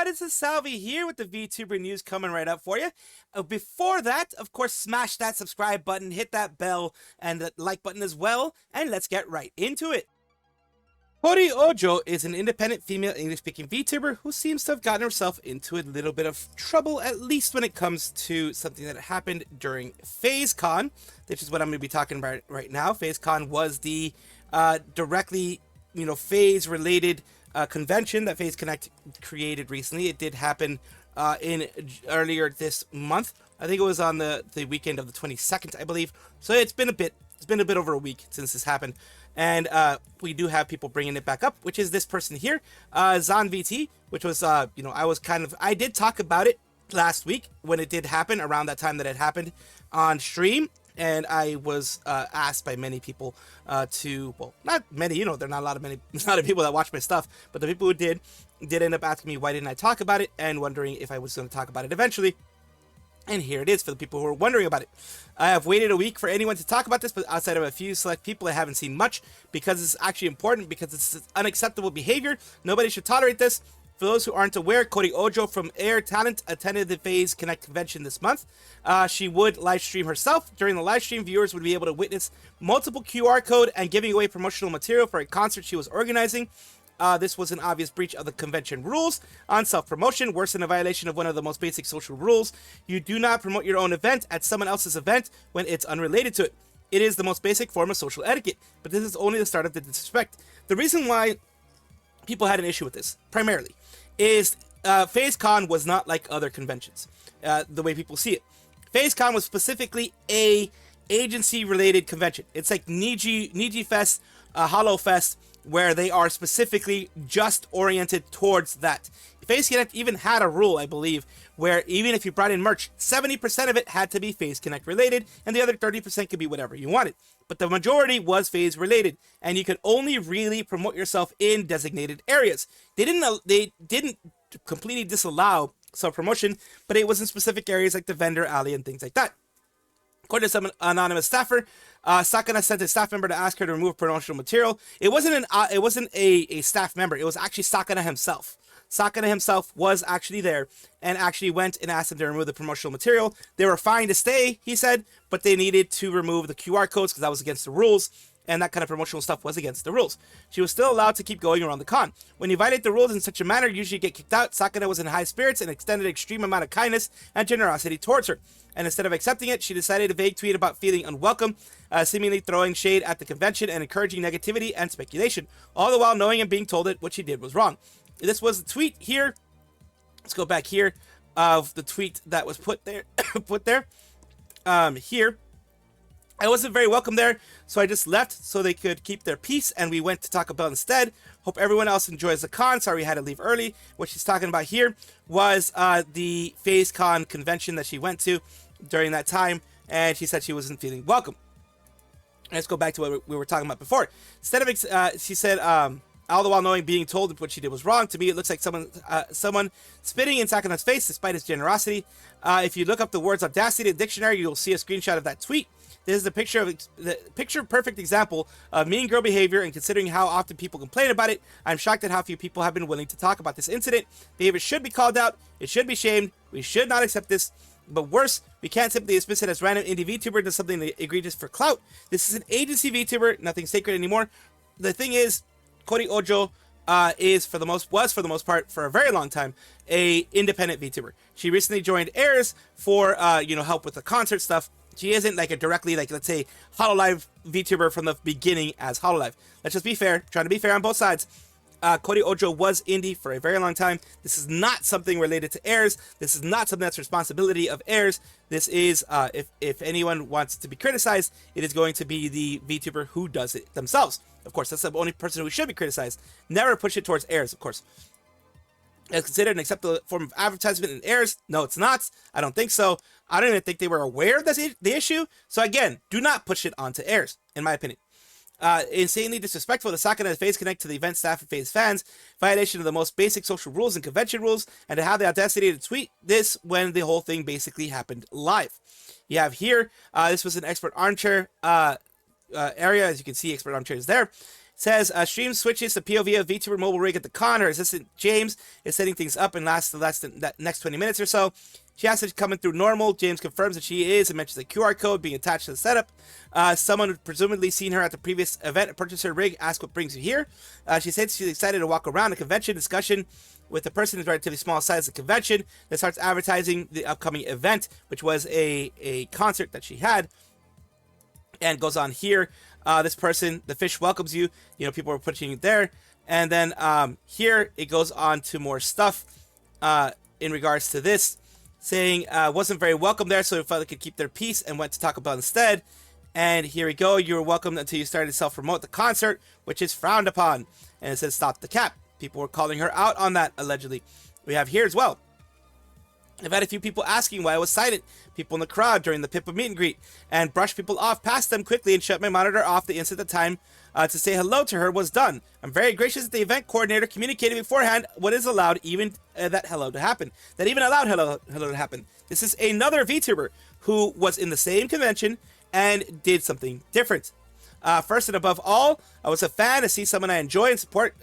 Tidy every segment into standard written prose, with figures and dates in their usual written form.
everyone, this is Salvi here with the VTuber news coming right up for you. Before that, of course, smash that subscribe button, hit that bell, and the like button as well, and let's get right into it. Kori Ojo is an independent female English-speaking VTuber who seems to have gotten herself into a little bit of trouble, at least when it comes to something that happened during PhaseCon, which is what I'm going to be talking about right now. PhaseCon was the directly, phase-related convention that Phase Connect created recently. It did happen earlier this month. I think it was on the weekend of the 22nd, I believe. So it's been a bit over a week since this happened. And we do have people bringing it back up, which is this person here, ZonVT, which was, I did talk about it last week when it did happen, around that time that it happened on stream. And I was asked by many people not many, there are not a lot of people that watch my stuff, but the people who did end up asking me why didn't I talk about it and wondering if I was going to talk about it eventually. And here it is for the people who are wondering about it. I have waited a week for anyone to talk about this, but outside of a few select people, I haven't seen much because it's actually important, because it's unacceptable behavior. Nobody should tolerate this. For those who aren't aware, Kori Ojo from Air Talent attended the Phase Connect convention this month. She would live stream herself. During the live stream, viewers would be able to witness multiple QR code and giving away promotional material for a concert she was organizing. This was an obvious breach of the convention rules on self-promotion, worse than a violation of one of the most basic social rules. You do not promote your own event at someone else's event when it's unrelated to it. It is the most basic form of social etiquette, but this is only the start of the disrespect. The reason why people had an issue with this, primarily, is PhaseCon was not like other conventions, the way people see it. PhaseCon was specifically a agency-related convention. It's like Niji Fest, Hollow Fest, where they are specifically just oriented towards that. Phase Connect even had a rule, I believe, where even if you brought in merch, 70% of it had to be Phase Connect related, and the other 30% could be whatever you wanted. But the majority was phase related, and you could only really promote yourself in designated areas. They didn't completely disallow self-promotion, but it was in specific areas like the vendor alley and things like that. According to some anonymous staffer, Sakana sent a staff member to ask her to remove promotional material. It wasn't a staff member. It was actually Sakana himself. Sakana himself was actually there and actually went and asked him to remove the promotional material. They were fine to stay, he said, but they needed to remove the QR codes because that was against the rules, and that kind of promotional stuff was against the rules. She was still allowed to keep going around the con. When you violate the rules in such a manner, you usually get kicked out. Sakana was in high spirits and extended an extreme amount of kindness and generosity towards her. And instead of accepting it, she decided to vague tweet about feeling unwelcome, seemingly throwing shade at the convention and encouraging negativity and speculation, all the while knowing and being told that what she did was wrong. This was the tweet here. Let's go back here of the tweet that was put there. Here. I wasn't very welcome there, so I just left so they could keep their peace, and we went to Taco Bell instead. Hope everyone else enjoys the con. Sorry we had to leave early. What she's talking about here was the PhaseCon convention that she went to during that time, and she said she wasn't feeling welcome. And let's go back to what we were talking about before. Instead of, she said, all the while knowing, being told that what she did was wrong. To me, it looks like someone spitting in Sakana's face despite his generosity. If you look up the words audacity in the dictionary, you'll see a screenshot of that tweet. This is the picture perfect example of mean girl behavior, and considering how often people complain about it, I'm shocked at how few people have been willing to talk about this incident. Behavior should be called out. It should be shamed. We should not accept this. But worse, we can't simply dismiss it as random indie VTuber does something egregious for clout. This is an agency VTuber, nothing sacred anymore. The thing is, Kori Ojo was for the most part, for a very long time, a independent VTuber. She recently joined Airs for help with the concert stuff. She isn't like a directly, like, let's say, Hololive VTuber from the beginning as Hololive. Let's just be fair, trying to be fair on both sides. Kori Ojo was indie for a very long time. This is not something related to Airs. This is not something that's responsibility of Airs. This is, if anyone wants to be criticized, it is going to be the VTuber who does it themselves. Of course, that's the only person who should be criticized. Never push it towards Airs, of course. Is considered an acceptable form of advertisement in Airs? No, it's not. I don't think so. I don't even think they were aware of the issue. So again, do not push it onto Airs, in my opinion. Insanely disrespectful to Sakana Phase Connect to the event staff and Phase fans, violation of the most basic social rules and convention rules, and to have the audacity to tweet this when the whole thing basically happened live. You have here, this was an expert armchair area. As you can see, expert armchair is there. Says, stream switches to POV of VTuber mobile rig at the con. Her assistant James is setting things up and lasts the next 20 minutes or so. She asks if she's coming through normal. James confirms that she is and mentions a QR code being attached to the setup. Someone who presumably seen her at the previous event and purchased her rig asked what brings you here. She says she's excited to walk around a convention discussion with the person who's relatively small size of the convention that starts advertising the upcoming event, which was a concert that she had. And goes on here. This person, the fish welcomes you. You know, people are putting it there. And then here it goes on to more stuff in regards to this, saying wasn't very welcome there, so they felt they could keep their peace and went to Taco Bell instead. And here we go. You were welcome until you started to self-promote the concert, which is frowned upon. And it says stop the cap. People were calling her out on that, allegedly. We have here as well. I've had a few people asking why I was silent. People in the crowd during the Pippa meet and greet, and brushed people off past them quickly and shut my monitor off the instant the time to say hello to her was done. I'm very gracious that the event coordinator communicated beforehand what is allowed, even that hello to happen. That even allowed hello to happen. This is another VTuber who was in the same convention and did something different. First and above all, I was a fan to see someone I enjoy and support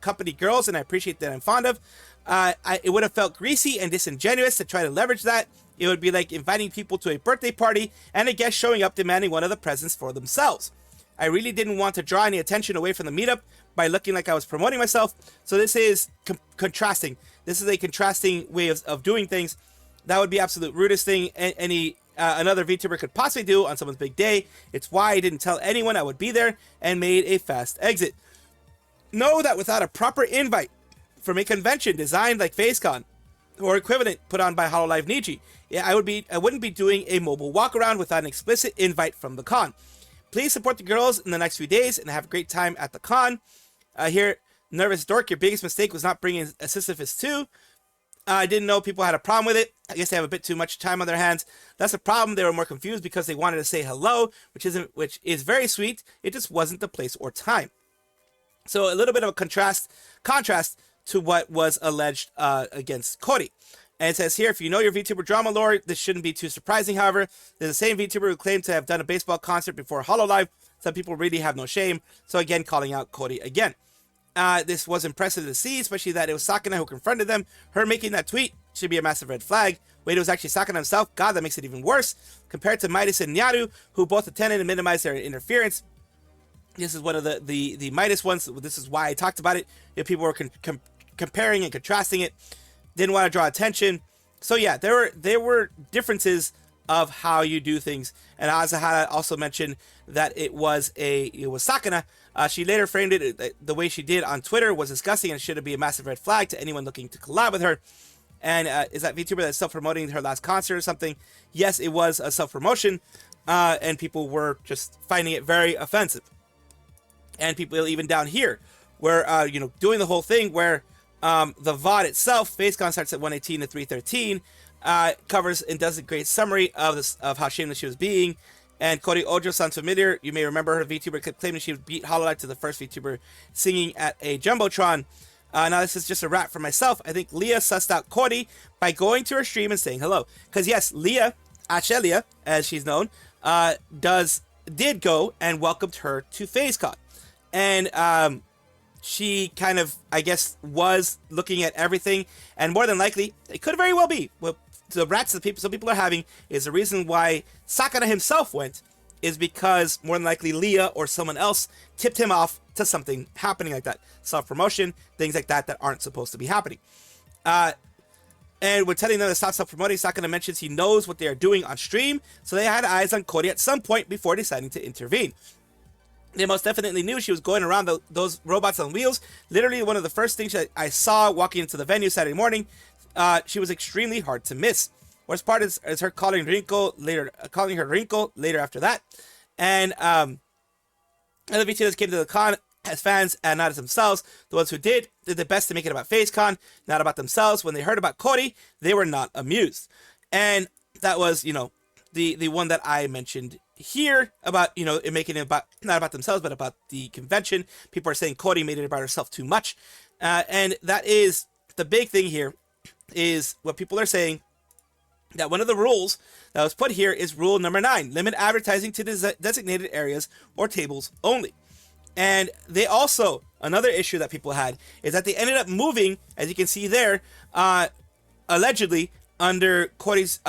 company girls, and I appreciate that I'm fond of. It would have felt greasy and disingenuous to try to leverage that. It would be like inviting people to a birthday party and a guest showing up demanding one of the presents for themselves. I really didn't want to draw any attention away from the meetup by looking like I was promoting myself. So this is contrasting. This is a contrasting way of doing things. That would be absolute rudest thing another VTuber could possibly do on someone's big day. It's why I didn't tell anyone I would be there and made a fast exit. Know that without a proper invite from a convention designed like PhaseCon or equivalent put on by Hololive Niji, I wouldn't be doing a mobile walk around without an explicit invite from the con. Please support the girls in the next few days and have a great time at the con. Here, nervous dork, your biggest mistake was not bringing a Sisyphus 2. I didn't know people had a problem with it. I guess they have a bit too much time on their hands. That's a problem. They were more confused because they wanted to say hello, which is very sweet. It just wasn't the place or time. So a little bit of a contrast to what was alleged against Kori. And it says here, if you know your VTuber drama lore, this shouldn't be too surprising, however. There's the same VTuber who claimed to have done a baseball concert before Hololive. Some people really have no shame. So again, calling out Kori again. This was impressive to see, especially that it was Sakana who confronted them. Her making that tweet should be a massive red flag. Wait, it was actually Sakana himself. God, that makes it even worse. Compared to Midas and Nyaru, who both attended and minimized their interference. This is one of the Midas ones. This is why I talked about it. People were comparing and contrasting it. Didn't want to draw attention. So yeah, there were differences of how you do things. And AZKi also mentioned that it was Sakana. She later framed it the way she did on Twitter was disgusting and should be a massive red flag to anyone looking to collab with her. And is that VTuber that's self-promoting her last concert or something? Yes, it was a self-promotion, and people were just finding it very offensive. And people even down here were doing the whole thing where the VOD itself, PhaseCon, starts at 118 to 313, covers and does a great summary of how shameless she was being. And Kori Ojo sounds familiar. You may remember her VTuber claiming she would beat Hololive to the first VTuber singing at a Jumbotron. Now this is just a rap for myself. I think Leah sussed out Kori by going to her stream and saying hello. Because yes, Leah, Achelia, as she's known, did go and welcomed her to PhaseCon. And she kind of, I guess, was looking at everything. And more than likely, it could very well be. Well, the rats that some people are having is the reason why Sakana himself went is because more than likely Leah or someone else tipped him off to something happening like that. Self-promotion, things like that aren't supposed to be happening. And we're telling them to stop self-promoting. Sakana mentions he knows what they are doing on stream, so they had eyes on Kori at some point before deciding to intervene. They most definitely knew she was going around those robots on wheels. Literally one of the first things that I saw walking into the venue Saturday morning. She was extremely hard to miss. Worst part is her calling her Rinko later after that. And other VTubers came to the con as fans and not as themselves. The ones who did their best to make it about PhaseCon, not about themselves. When they heard about Kori, they were not amused. And that was, the one that I mentioned here about, it making it about, not about themselves, but about the convention. People are saying Kori made it about herself too much. And that is the big thing here, is what people are saying, that one of the rules that was put here is rule number 9, limit advertising to designated areas or tables only. And they also, another issue that people had is that they ended up moving, as you can see there, allegedly under Kori's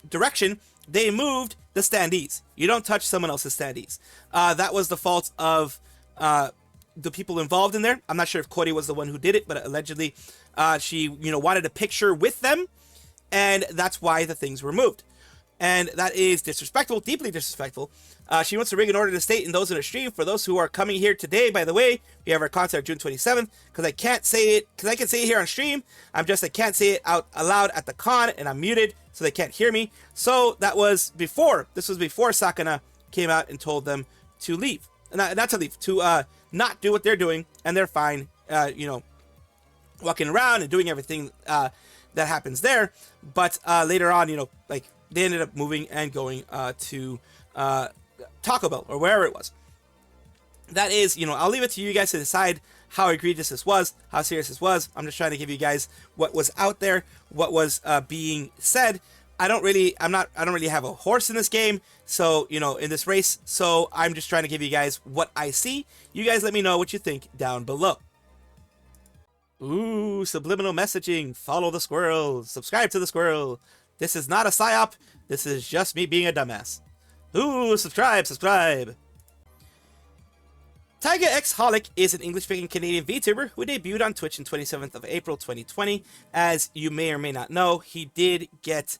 direction, they moved the standees. You don't touch someone else's standees. That was the fault of the people involved in there. I'm not sure if Kori was the one who did it, but allegedly she, wanted a picture with them, and that's why the things were moved. And that is disrespectful, deeply disrespectful. She wants to ring an order to state in those in the stream. For those who are coming here today, by the way, we have our concert June 27th, because I can't say it, because I can say it here on stream. I can't say it out aloud at the con, and I'm muted, so they can't hear me. So that was before, this was before Sakana came out and told them to leave. Not to leave, to not do what they're doing, and they're fine, walking around and doing everything that happens there. But later on, they ended up moving and going to Taco Bell or wherever it was. That is, I'll leave it to you guys to decide how egregious this was, how serious this was. I'm just trying to give you guys what was out there, what was being said. I don't really have a horse in this game, so, in this race, so I'm just trying to give you guys what I see. You guys let me know what you think down below. Ooh, subliminal messaging. Follow the squirrel. Subscribe to the squirrel. This is not a psyop. This is just me being a dumbass. Ooh, subscribe. TaigaxHolic is an English-speaking Canadian VTuber who debuted on Twitch on 27th of April 2020. As you may or may not know, he did get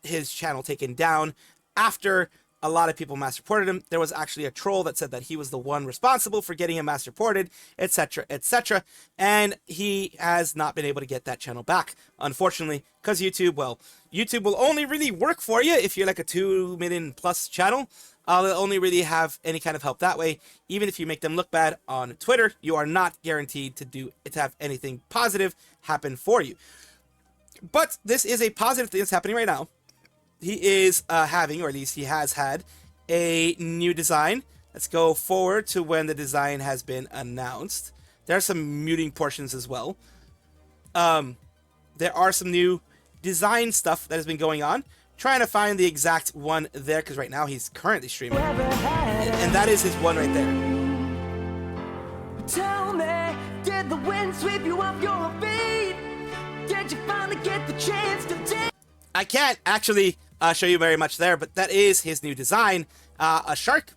his channel taken down after a lot of people mass reported him. There was actually a troll that said that he was the one responsible for getting him mass reported, etc., etc. And he has not been able to get that channel back, unfortunately, because YouTube will only really work for you if you're like a 2 million plus channel. They'll only really have any kind of help that way. Even if you make them look bad on Twitter, you are not guaranteed to have anything positive happen for you. But this is a positive thing that's happening right now. He is having, or at least he has had, a new design. Let's go forward to when the design has been announced. There are some muting portions as well. There are some new design stuff that has been going on. Trying to find the exact one there, because right now he's currently streaming. And that is his one right there. Tell me, did the wind sweep you off your feet? Did you finally get the chance to take? I can't actually show you very much there, but that is his new design. A shark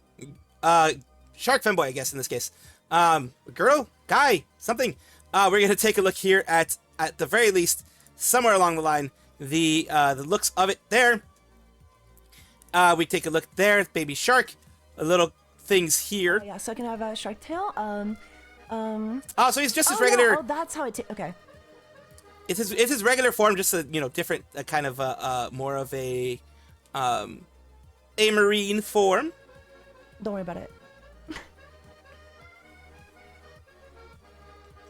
femboy, I guess, in this case. Girl, guy, something. We're gonna take a look here at the very least, somewhere along the line, the looks of it there. We take a look there, baby shark, a little things here. Oh, yeah, so I can have a shark tail. Oh, so he's just his regular. Yeah. Oh, that's how it. Okay. It's his regular form, just a different kind of more of a marine form. Don't worry about it.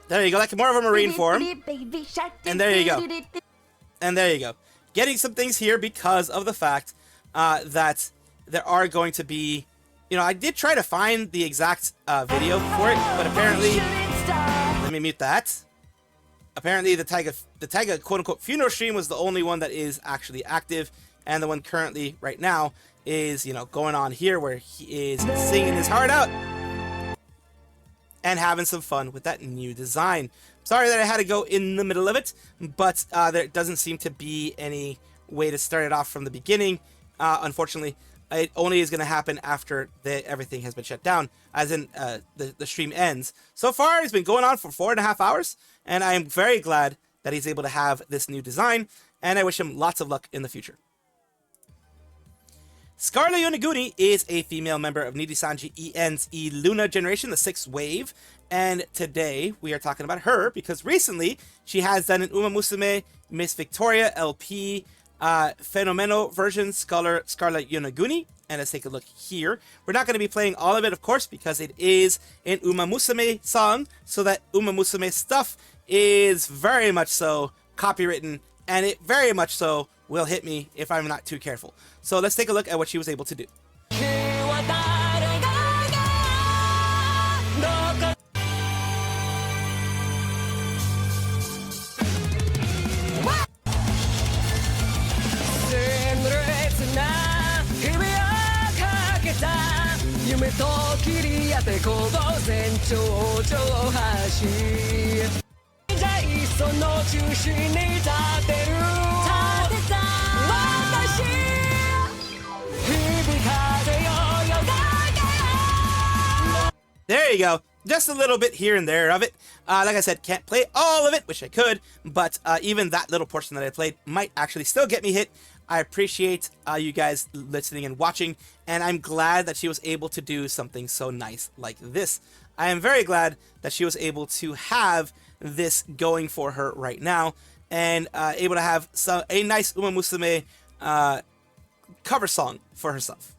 There you go, like more of a marine form. And there you go. And there you go. Getting some things here because of the fact that there are going to be, I did try to find the exact video for it, but apparently, let me mute that. Apparently the Taiga quote-unquote funeral stream was the only one that is actually active, and the one currently right now is, going on here where he is singing his heart out and having some fun with that new design. Sorry that I had to go in the middle of it, but there doesn't seem to be any way to start it off from the beginning. Unfortunately, it only is going to happen after everything has been shut down, as in the stream ends. So far, it's been going on for 4.5 hours, and I am very glad that he's able to have this new design, and I wish him lots of luck in the future. Scarle Yonaguni is a female member of Nijisanji EN's Luna generation, the 6th wave, and today we are talking about her because recently she has done an Umamusume Miss Victoria LP Fenomeno version, Scarle Yonaguni, and let's take a look here. We're not going to be playing all of it, of course, because it is an Umamusume song, so that Umamusume stuff is very much so copywritten, and it very much so will hit me if I'm not too careful. So let's take a look at what she was able to do. と切り当て行動全長上端じゃいその中心に立てる立てた私響かせよよだけ There you go. Just a little bit here and there of it. Like I said, can't play all of it, which I could, but even that little portion that I played might actually still get me hit. I appreciate you guys listening and watching, and I'm glad that she was able to do something so nice like this. I am very glad that she was able to have this going for her right now, and able to have a nice Umamusume cover song for herself.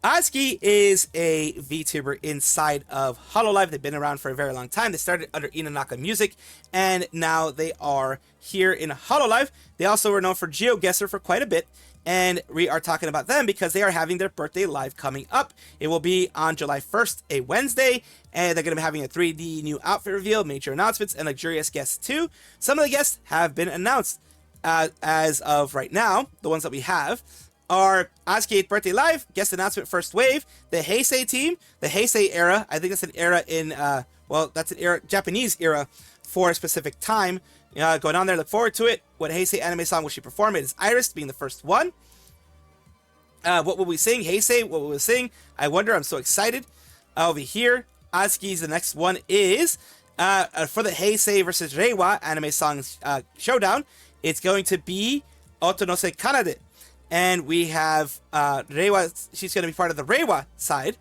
AZKi is a VTuber inside of Hololive. They've been around for a very long time. They started under Inanaka Music, and now they are here in Hololive. They also were known for GeoGuessr for quite a bit, and we are talking about them because they are having their birthday live coming up. It will be on July 1st, a Wednesday, and they're going to be having a 3D new outfit reveal, major announcements, and luxurious guests too. Some of the guests have been announced as of right now, the ones that we have. Our AZKi 8th birthday live guest announcement first wave, the Heisei team, the Heisei era. I think that's an era in that's an era, Japanese era for a specific time going on there. Look forward to it. What Heisei anime song will she perform? It is Iris being the first one. What will we sing? Heisei, what will we sing? I wonder. I'm so excited. Over here, AZKi's the next one is for the Heisei versus Reiwa anime songs showdown. It's going to be Otonose Kanade. And we have Reiwa. She's going to be part of the Reiwa side,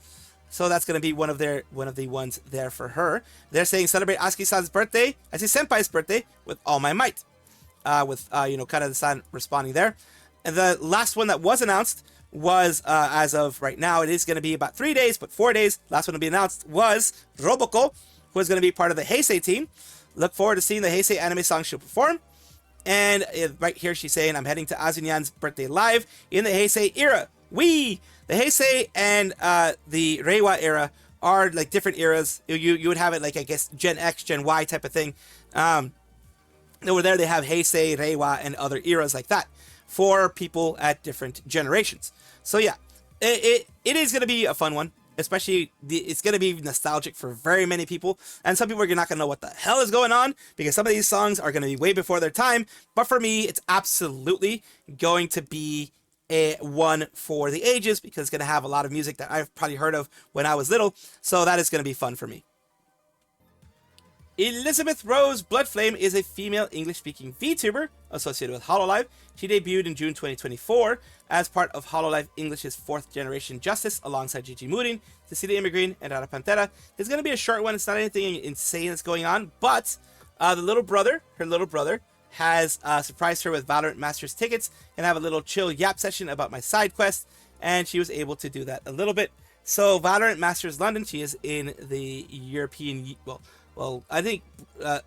so that's going to be one of the ones there for her. They're saying celebrate AZKi-san's birthday, I say Senpai's birthday, with all my might. With Kanade-san responding there. And the last one that was announced was as of right now, it is going to be about 3 days, but 4 days. Last one to be announced was Roboko, who is going to be part of the Heisei team. Look forward to seeing the Heisei anime song she'll perform. And right here she's saying, I'm heading to Azunyan's birthday live in the Heisei era. The Heisei and the Reiwa era are like different eras. You would have it like, I guess, Gen X, Gen Y type of thing. Over there they have Heisei, Reiwa, and other eras like that for people at different generations. So yeah, it is going to be a fun one. Especially, it's going to be nostalgic for very many people. And some people are not going to know what the hell is going on because some of these songs are going to be way before their time. But for me, it's absolutely going to be a one for the ages because it's going to have a lot of music that I've probably heard of when I was little. So that is going to be fun for me. Elizabeth Rose Bloodflame is a female English-speaking VTuber associated with Hololive. She debuted in June 2024 as part of Hololive English's 4th Generation Justice alongside Gigi Murin, Cecilia Immigrant, and Rara Pantera. There's going to be a short one. It's not anything insane that's going on, but her little brother, has surprised her with Valorant Masters tickets and have a little chill yap session about my side quest, and she was able to do that a little bit. So Valorant Masters London, she is in the European, well, I think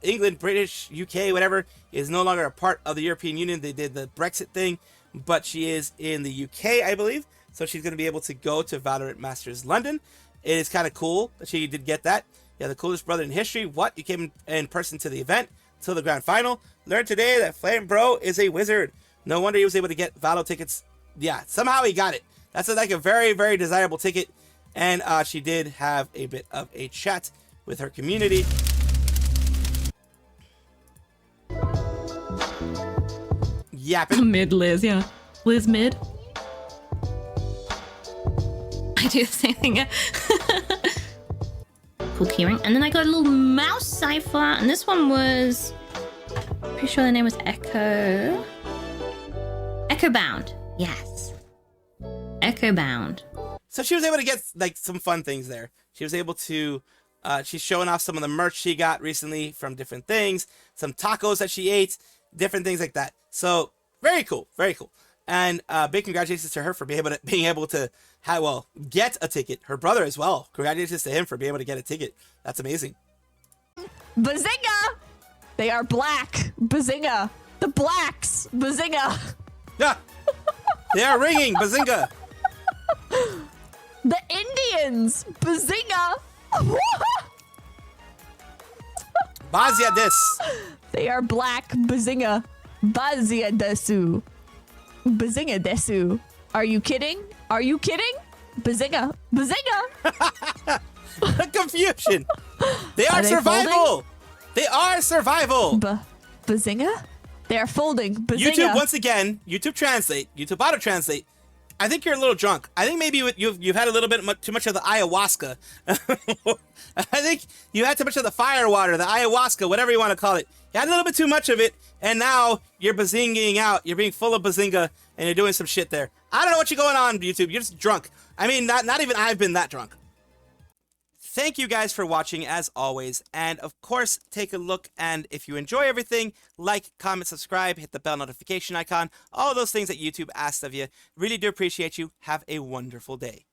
England, British, UK, whatever, is no longer a part of the European Union. They did the Brexit thing, but she is in the UK, I believe. So she's going to be able to go to Valorant Masters London. It is kind of cool that she did get that. Yeah, the coolest brother in history. What? You came in person to the event, till the grand final. Learned today that Flame Bro is a wizard. No wonder he was able to get Valo tickets. Yeah, somehow he got it. That's like a very, very desirable ticket. And she did have a bit of a chat with her community. Yapping. Mid Liz, yeah. Liz mid. I do the same thing, yeah. Cool keyring. And then I got a little mouse cipher, and this one was... pretty sure the name was Echo... Echo Bound. Yes. Echo Bound. So she was able to get like some fun things there. She was able to... she's showing off some of the merch she got recently from different things, some tacos that she ate, different things like that. So very cool, very cool. And big congratulations to her for being able to get a ticket. Her brother as well. Congratulations to him for being able to get a ticket. That's amazing. Bazinga! They are black. Bazinga. The blacks. Bazinga. Yeah. They are ringing. Bazinga. The Indians. Bazinga. Bazia des. They are black. Bazinga. Bazia desu. Bazinga desu. Are you kidding? Are you kidding? Bazinga! Bazinga! The confusion. They are they survival. folding? They are survival. Bazinga? They are folding. Bazinga. YouTube, once again, YouTube Translate, YouTube Auto Translate. I think you're a little drunk. I think maybe you've had a little bit too much of the ayahuasca. I think you had too much of the fire water, the ayahuasca, whatever you want to call it. You had a little bit too much of it, and now you're bazinging out. You're being full of bazinga, and you're doing some shit there. I don't know what you're going on, YouTube. You're just drunk. I mean, not even I've been that drunk. Thank you guys for watching, as always, and of course, take a look, and if you enjoy everything, like, comment, subscribe, hit the bell notification icon, all those things that YouTube asks of you. Really do appreciate you. Have a wonderful day.